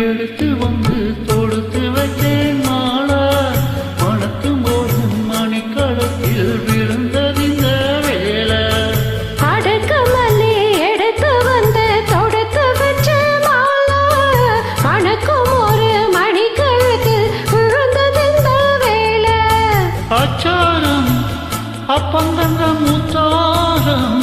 எடுத்து வந்து தொடுத்து வச்சேன் மாலா மணக்கும் போதும் மணிக்களத்தில் விழுந்தது இந்த வேலை அடக்கமல்லி எடுத்து வந்து தொடுத்து வச்ச மாலா மணக்கும் ஒரு மணிக்களத்தில் விழுந்தது இந்த வேலை அச்சாரம் அப்பந்தங்க முத்தாரம்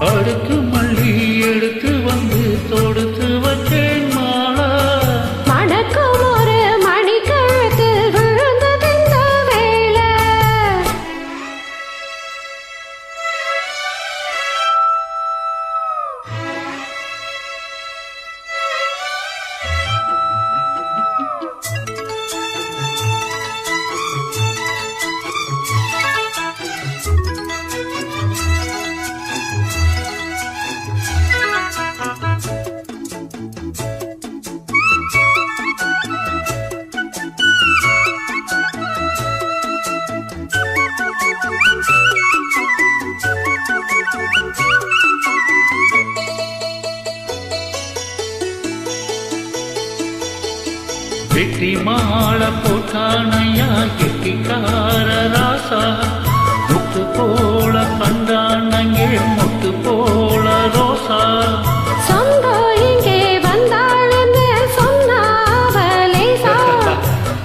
அடுக்கு மல்லி எடுத்து வந்து தொடுத்து வச்சேன் மாலா மணக்கும் ஒரு மணிக்கழுத்தில் விழுந்தது இந்த வேலை வெற்றி மாலை போட்டானையா கெட்டிக்கார ராசா முத்து போல கண்டானங்கே முத்து போல ரோசா சொந்தம் இங்கே வந்தாள்னு சொன்னாவலேசா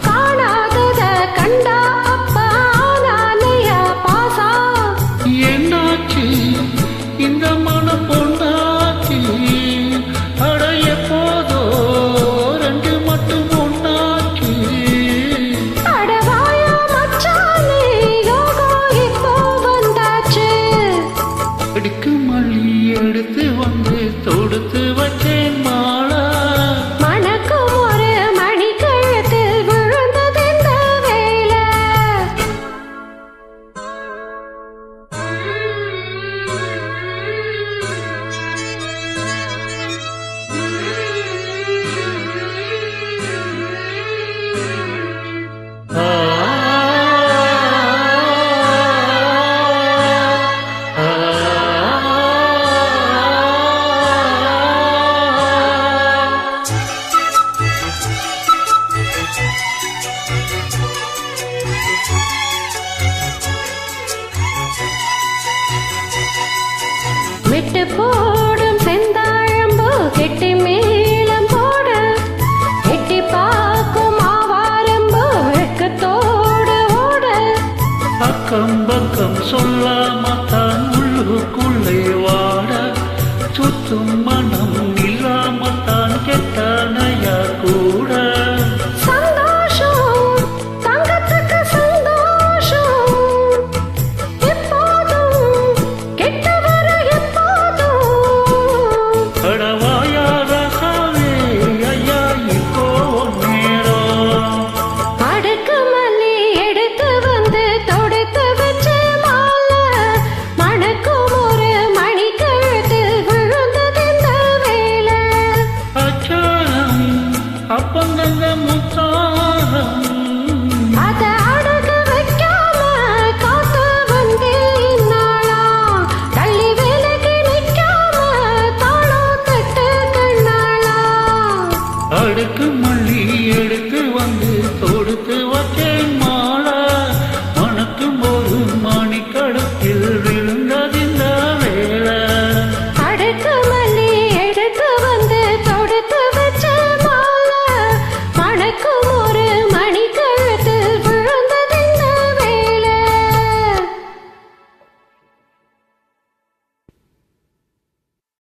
காணாதத கண்டா அப்பா நானையா பாசா என்னாச்சு இந்த மன பொண்ணாச்சு அடைய போதோ ரெண்டு மட்டும் ஒன்னாச்சு அடவாயா மச்சானே யோகா இப்போ வந்தாச்சு அடுக்கு மல்லி எடுத்து வந்து தொடுத்து வச்சேன் மாலா மணக்கும் ஒரு மணிக்கழுத்தில் விழுந்தது இந்த வேலை விட்டு போடும் செந்தாழம்பு கெட்டி மேளம் போட எட்டி பார்க்கும் ஆவாரம்பு வெட்கத்தோடு ஓட அக்கம் பக்கம் சொல்லாமத்தான் உள்ளுக்குள்ளே வாட சுத்தும்